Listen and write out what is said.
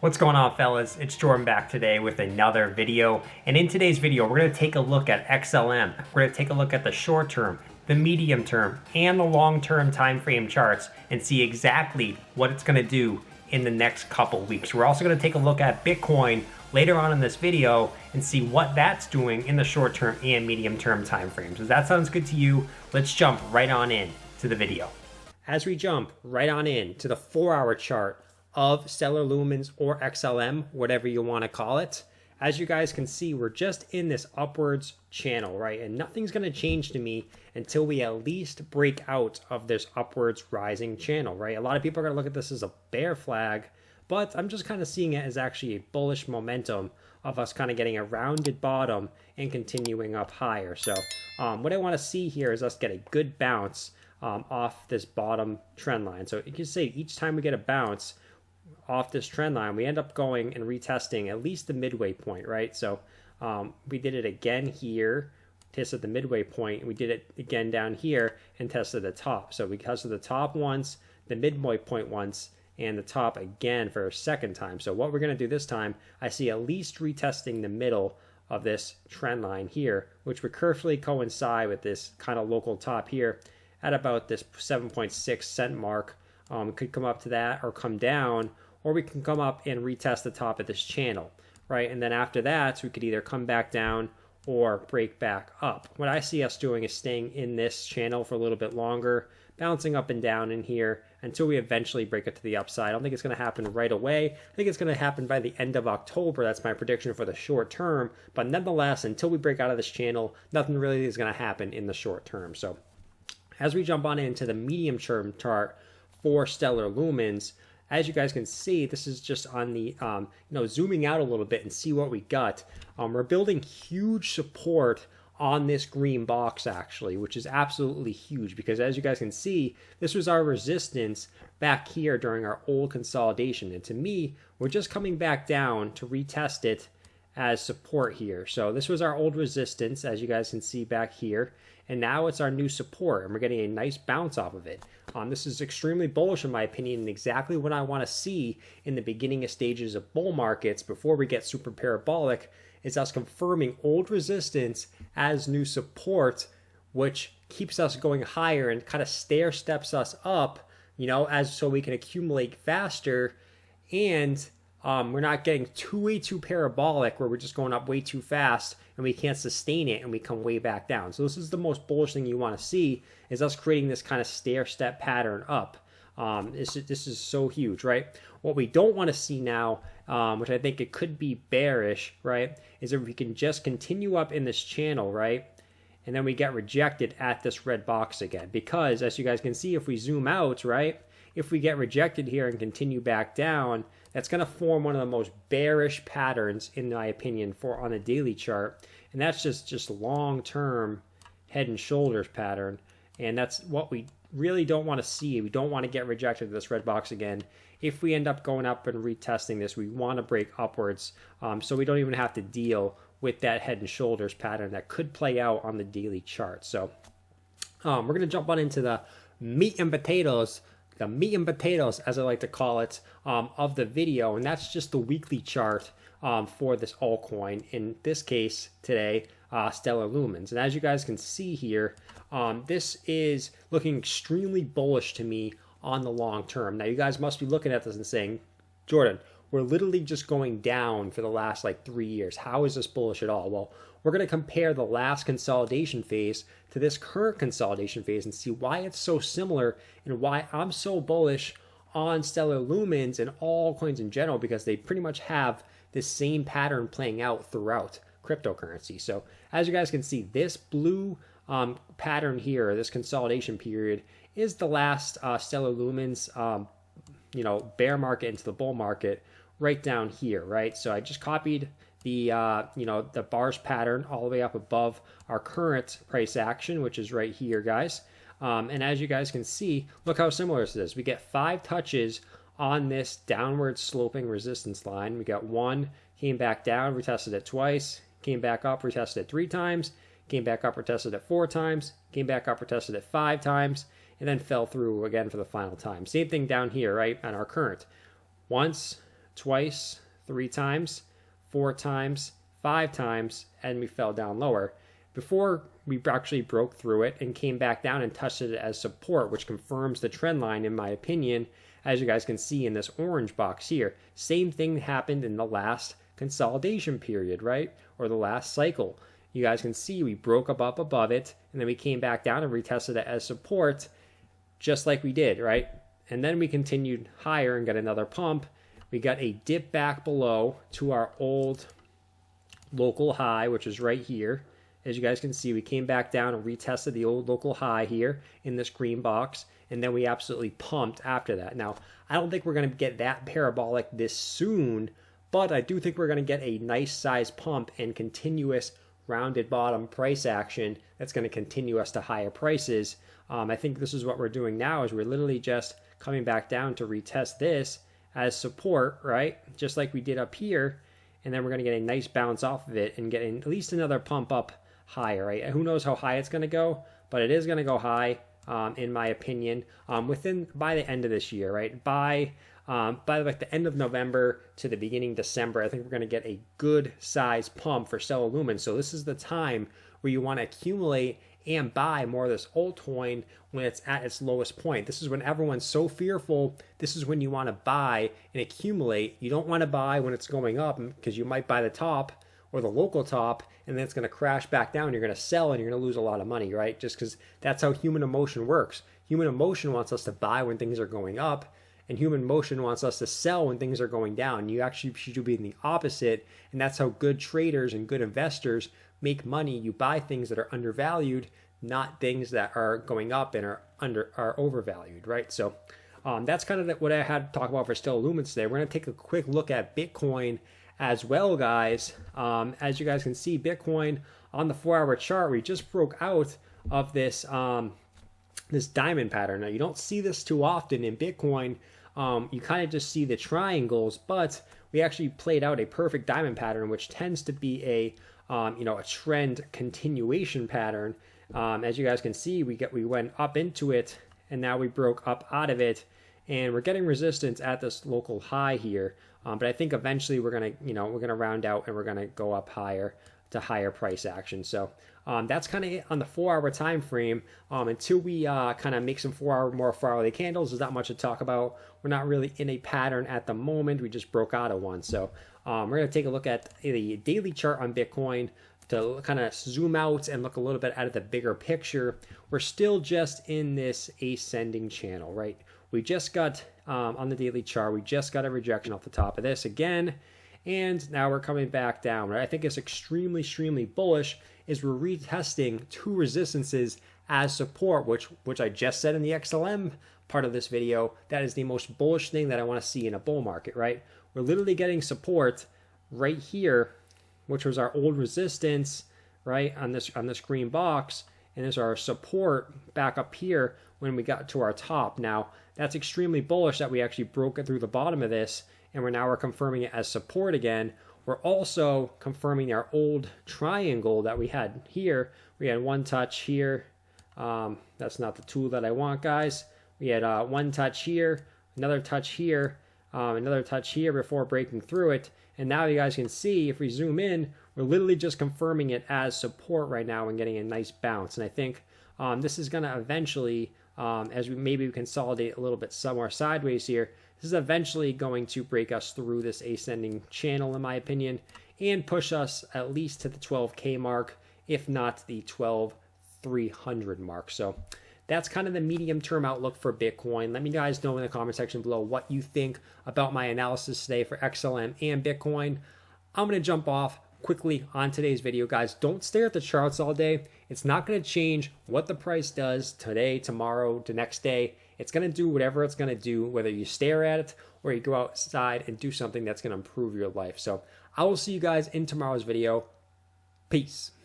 What's going on, fellas? It's Jordan back today with another video. And in today's video, we're going to take a look at XLM. We're going to take a look at the short term, the medium term, and the long term time frame charts and see exactly what it's going to do in the next couple weeks. We're also going to take a look at Bitcoin later on in this video and see what that's doing in the short term and medium term time frames. If that sounds good to you, let's jump right on in to the video. As we jump right on in to the 4-hour chart of Stellar Lumens or XLM, whatever you want to call it. As you guys can see, we're just in this upwards channel, right? And nothing's going to change to me until we at least break out of this upwards rising channel, right? A lot of people are going to look at this as a bear flag, but I'm just kind of seeing it as actually a bullish momentum of us kind of getting a rounded bottom and continuing up higher. So what I want to see here is us get a good bounce off this bottom trend line. So you can see each time we get a bounce off this trend line, we end up going and retesting at least the midway point, right? So we did it again here, tested the midway point. We did it again down here and tested the top. So we tested the top once, the midway point once, and the top again for a second time. So what we're going to do this time, I see at least retesting the middle of this trend line here, which would carefully coincide with this kind of local top here at about this 7.6 cent mark. Could come up to that or come down, or we can come up and retest the top of this channel, right? And then after that, we could either come back down or break back up. What I see us doing is staying in this channel for a little bit longer, bouncing up and down in here until we eventually break it to the upside. I don't think it's going to happen right away. I think it's going to happen by the end of October. That's my prediction for the short term. But nonetheless, until we break out of this channel, nothing really is going to happen in the short term. So as we jump on into the medium term chart for Stellar Lumens, as you guys can see, this is just on the, zooming out a little bit and see what we got. We're building huge support on this green box actually, which is absolutely huge because as you guys can see, this was our resistance back here during our old consolidation. And to me, we're just coming back down to retest it as support here. So this was our old resistance, as you guys can see back here. And now it's our new support, and we're getting a nice bounce off of it. This is extremely bullish in my opinion, and exactly what I want to see in the beginning of stages of bull markets before we get super parabolic is us confirming old resistance as new support, which keeps us going higher and kind of stair steps us up, as so we can accumulate faster, and we're not getting way too parabolic where we're just going up way too fast and we can't sustain it and we come way back down. So this is the most bullish thing you want to see, is us creating this kind of stair step pattern up. This is so huge, right? What we don't want to see now, which I think it could be bearish, right, is if we can just continue up in this channel, right, and then we get rejected at this red box again. Because as you guys can see, if we zoom out, right, if we get rejected here and continue back down, that's going to form one of the most bearish patterns, in my opinion, on a daily chart. And that's just long-term head and shoulders pattern. And that's what we really don't want to see. We don't want to get rejected at this red box again. If we end up going up and retesting this, we want to break upwards so we don't even have to deal with that head and shoulders pattern that could play out on the daily chart. So we're going to jump on into the meat and potatoes, as I like to call it, of the video, and that's just the weekly chart for this altcoin, in this case today, Stellar Lumens. And as you guys can see here, this is looking extremely bullish to me on the long term. Now you guys must be looking at this and saying, Jordan, we're literally just going down for the last 3 years. How is this bullish at all? Well, we're going to compare the last consolidation phase to this current consolidation phase and see why it's so similar and why I'm so bullish on Stellar Lumens and all coins in general, because they pretty much have this same pattern playing out throughout cryptocurrency. So as you guys can see, this blue pattern here, this consolidation period, is the last Stellar Lumens bear market into the bull market right down here, right? So I just copied the the bars pattern all the way up above our current price action, which is right here, guys. And as you guys can see, look how similar this is. We get 5 touches on this downward sloping resistance line. We got 1, came back down, retested it twice, came back up, retested it 3 times, came back up, retested it 4 times, came back up, retested it 5 times, and then fell through again for the final time. Same thing down here, right, on our current. Once, twice, 3 times, 4 times, 5 times, and we fell down lower before we actually broke through it and came back down and touched it as support, which confirms the trend line in my opinion, as you guys can see in this orange box here. Same thing happened in the last consolidation period, right? Or the last cycle. You guys can see we broke up above it, and then we came back down and retested it as support, just like we did, right? And then we continued higher and got another pump. We got a dip back below to our old local high, which is right here. As you guys can see, we came back down and retested the old local high here in this green box, and then we absolutely pumped after that. Now, I don't think we're going to get that parabolic this soon, but I do think we're going to get a nice size pump and continuous rounded bottom price action that's going to continue us to higher prices. I think this is what we're doing now, is we're literally just coming back down to retest this as support, right? Just like we did up here, and then we're going to get a nice bounce off of it and get at least another pump up higher, right? Who knows how high it's going to go, but it is going to go high, in my opinion, by the end of this year, right? By like the end of November to the beginning of December, I think we're going to get a good size pump for Stellar Lumens. So this is the time where you want to accumulate and buy more of this altcoin when it's at its lowest point. This is when everyone's so fearful. This is when you want to buy and accumulate. You don't want to buy when it's going up, because you might buy the top or the local top, and then it's going to crash back down. You're going to sell and you're going to lose a lot of money, right? Just because that's how human emotion works. Human emotion wants us to buy when things are going up, and human emotion wants us to sell when things are going down. You actually should be in the opposite, and that's how good traders and good investors make money. You buy things that are undervalued, not things that are going up and are overvalued, right? So that's kind of what I had to talk about for Stellar Lumens today. We're going to take a quick look at Bitcoin as well, guys. As you guys can see, Bitcoin on the 4-hour chart, we just broke out of this this diamond pattern. Now, you don't see this too often in Bitcoin. You kind of just see the triangles, but we actually played out a perfect diamond pattern, which tends to be a trend continuation pattern. As you guys can see, we went up into it, and now we broke up out of it, and we're getting resistance at this local high here. But I think eventually we're gonna round out and we're gonna go up higher to higher price action. So that's kind of it on the 4-hour time frame. Until we kind of make some 4-hourly candles, there's not much to talk about. We're not really in a pattern at the moment. We just broke out of one. So we're gonna take a look at the daily chart on Bitcoin to kind of zoom out and look a little bit at the bigger picture. We're still just in this ascending channel, right? We just got on the daily chart, we just got a rejection off the top of this again, and now we're coming back down, right? I think it's extremely bullish is we're retesting 2 resistances as support, which I just said in the XLM part of this video, that is the most bullish thing that I want to see in a bull market, right? We're literally getting support right here, which was our old resistance, right, on this green box, and there's our support back up here when we got to our top. Now, that's extremely bullish that we actually broke it through the bottom of this, and we're confirming it as support again. We're also confirming our old triangle that we had here. We had one touch here. That's not the tool that I want, guys. We had one touch here, another touch here, another touch here before breaking through it. And now you guys can see, if we zoom in, we're literally just confirming it as support right now and getting a nice bounce. And I think this is going to eventually, as we maybe consolidate a little bit somewhere sideways here, this is eventually going to break us through this ascending channel, in my opinion, and push us at least to the 12K mark, if not the 12,300 mark. So that's kind of the medium-term outlook for Bitcoin. Let me guys know in the comment section below what you think about my analysis today for XLM and Bitcoin. I'm going to jump off quickly on today's video, guys. Don't stare at the charts all day. It's not going to change what the price does today, tomorrow, the next day. It's going to do whatever it's going to do, whether you stare at it or you go outside and do something that's going to improve your life. So I will see you guys in tomorrow's video. Peace.